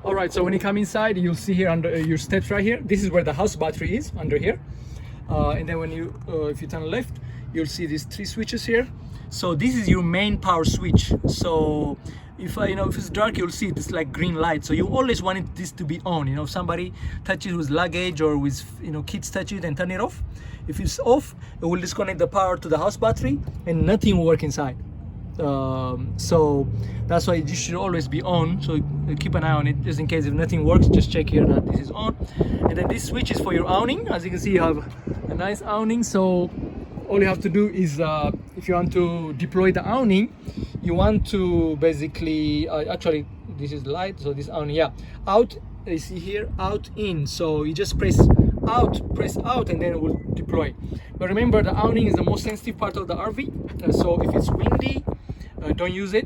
All right, so when you come inside, you'll see here under your steps right here. This is where the house battery is, under here. And then when you, if you turn left, you'll see these 3 switches here. So this is your main power switch. So if if it's dark, you'll see this like green light. So you always want this to be on. If somebody touches with luggage or with kids touch it and turn it off. If it's off, it will disconnect the power to the house battery and nothing will work inside. So that's why it should always be on. So keep an eye on it, just in case if nothing works, just check here that this is on. And then this switch is for your awning. As you can see, you have a nice awning. So all you have to do is if you want to deploy the awning, you want to basically actually this is light, so this awning, yeah, out, you see here, out, in. So you just press out, and then it will deploy. But remember, the awning is the most sensitive part of the RV. So if it's windy, don't use it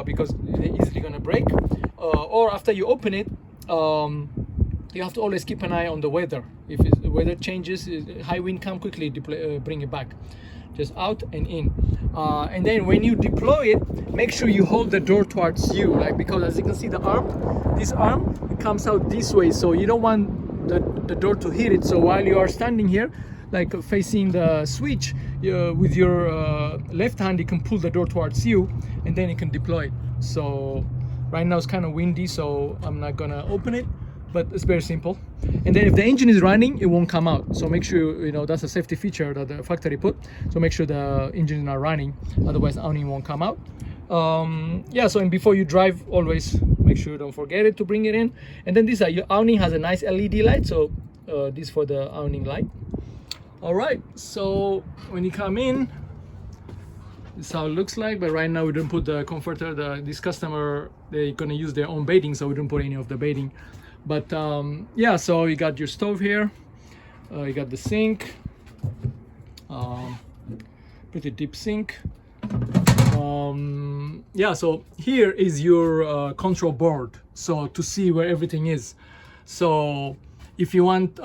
because they're easily gonna break. Or after you open it, you have to always keep an eye on the weather. If the weather changes, high wind, come quickly bring it back. Just out and in. And then when you deploy it, make sure you hold the door towards you, because as you can see, this arm, it comes out this way, so you don't want the door to hit it. So while you are standing here, facing the switch, with your left hand, you can pull the door towards you, and then you can deploy it. So right now it's kind of windy, so I'm not gonna open it, but it's very simple. And then if the engine is running, it won't come out. So make sure, that's a safety feature that the factory put. So make sure the engine is not running, otherwise the awning won't come out. Yeah, so and before you drive, always make sure, don't forget it, to bring it in. And then this your awning has a nice LED light, so this for the awning light. All right, so when you come in, this is how it looks like. But right now we don't put the comforter. This customer, they're gonna use their own bedding, so we don't put any of the bedding. But yeah, so you got your stove here, you got the sink, pretty deep sink. Yeah, so here is your control board, so to see where everything is. So if you want,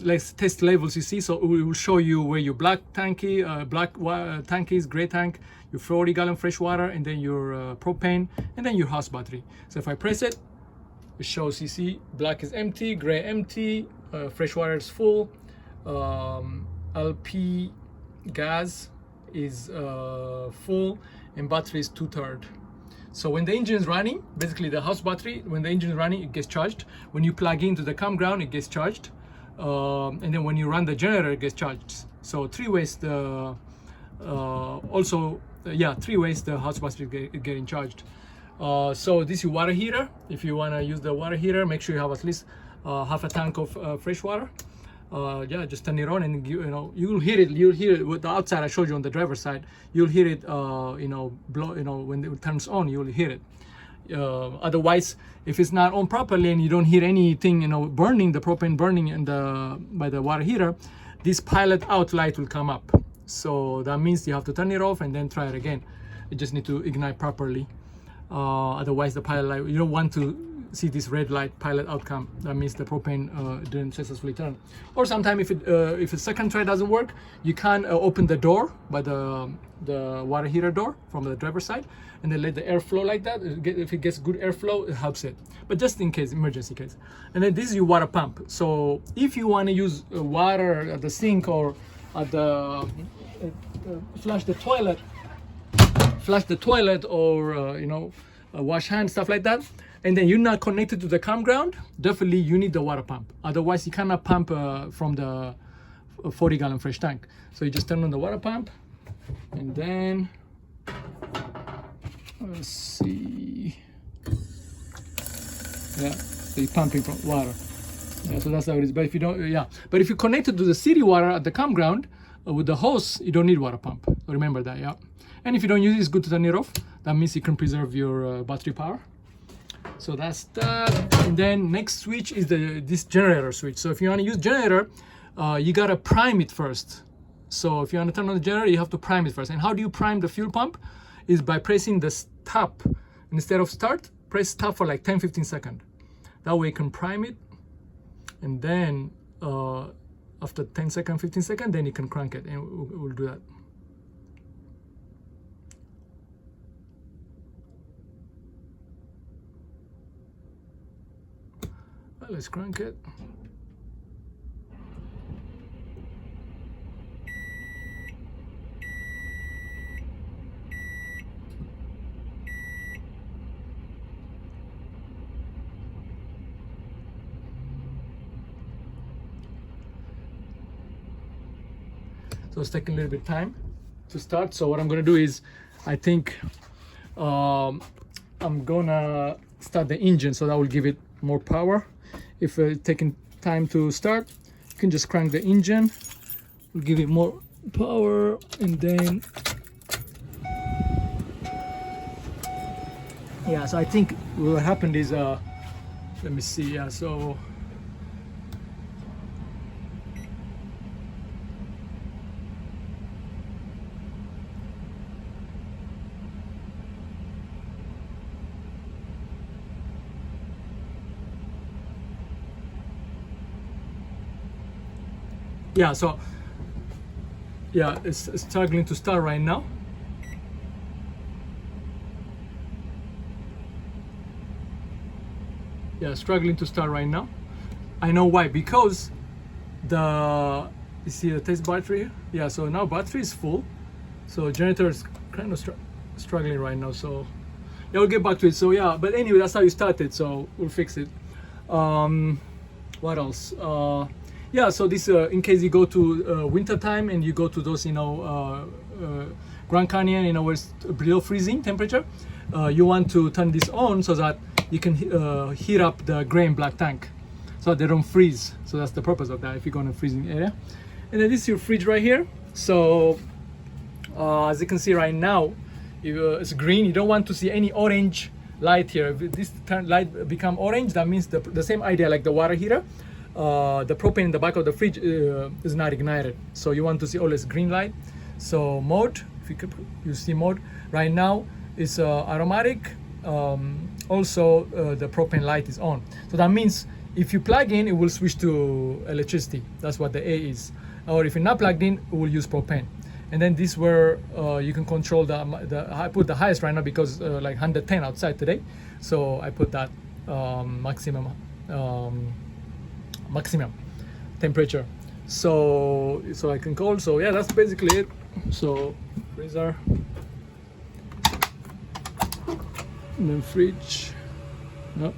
let's test levels, you see, so we will show you where your black tank is, gray tank, your 40-gallon fresh water, and then your propane, and then your house battery. So if I press it, it shows, you see, black is empty, gray empty, fresh water is full, LP gas is full, and battery is 2/3. So when the engine is running, basically the house battery, when the engine is running, it gets charged. When you plug into the campground, it gets charged. And then when you run the generator, it gets charged. So 3 ways the, 3 ways the house battery is getting charged. So this is your water heater. If you want to use the water heater, make sure you have at least half a tank of fresh water. Yeah, just turn it on, and you'll hear it with the outside. I showed you on the driver's side, you'll hear it blow, when it turns on, you'll hear it. Otherwise, if it's not on properly and you don't hear anything, burning, the propane burning by the water heater, this pilot out light will come up. So that means you have to turn it off and then try it again. You just need to ignite properly. Otherwise, the pilot light, you don't want to see this red light pilot outcome. That means the propane didn't successfully turn. Or sometimes if a second try doesn't work, you can open the door by the water heater door from the driver's side, and then let the air flow like that. If it gets good airflow, it helps it. But just in case, emergency case. And then this is your water pump. So if you want to use water at the sink or at the flush the toilet, or wash hands, stuff like that, and then you're not connected to the campground, definitely you need the water pump. Otherwise, you cannot pump from the 40-gallon fresh tank. So you just turn on the water pump, and then let's see, yeah, so you're pumping from water. Yeah, so that's how it is. But if you don't, but if you connect it to the city water at the campground with the hose, you don't need water pump. So remember that, yeah. And if you don't use it, it's good to turn it off. That means you can preserve your battery power. So that's that. And then next switch is this generator switch. So if you want to use generator, you gotta prime it first. So if you want to turn on the generator, you have to prime it first. And how do you prime the fuel pump? Is by pressing the stop. Instead of start, press stop for like 10-15 seconds. That way you can prime it. And then after 10 seconds, 15 seconds, then you can crank it, and we'll do that. let's crank it. So it's taking a little bit of time to start. So what I'm gonna do is, I think I'm gonna start the engine, so that will give it more power. If it's taking time to start, you can just crank the engine, will give it more power, and then yeah. So I think what happened is let me see. Yeah, so yeah, so yeah, it's struggling to start right now. Yeah, struggling to start right now. I know why, because you see the test battery here? Yeah, so now battery is full, so generator is kind of struggling right now. So yeah, we'll get back to it. So yeah, but anyway, that's how you started, so we'll fix it. What else? Yeah, so this in case you go to winter time and you go to those, you know, Grand Canyon, you know, where it's below freezing temperature, you want to turn this on so that you can heat up the gray and black tank so that they don't freeze. So that's the purpose of that if you go in a freezing area. And then this is your fridge right here. So as you can see right now, it's green. You don't want to see any orange light here. If this light become orange, that means the same idea like the water heater. The propane in the back of the fridge is not ignited, so you want to see always green light. So mode, if you see mode right now is automatic. Also the propane light is on, so that means if you plug in, it will switch to electricity. That's what the A is. Or if you're not plugged in, it will use propane. And then this where you can control I put the highest right now because like 110 outside today, so I put that maximum temperature, so I can call. So yeah, that's basically it. So freezer and then fridge. Yep.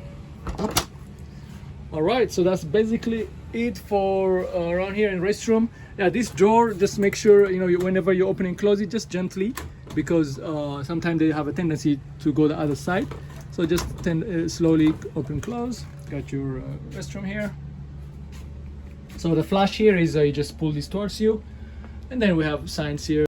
All right, so that's basically it for around here in restroom. Yeah, this drawer, just make sure, you know, whenever you open and close it, just gently, because sometimes they have a tendency to go the other side. So just slowly open, close. Got your restroom here. So the flash here is you just pull this towards you, and then we have signs here.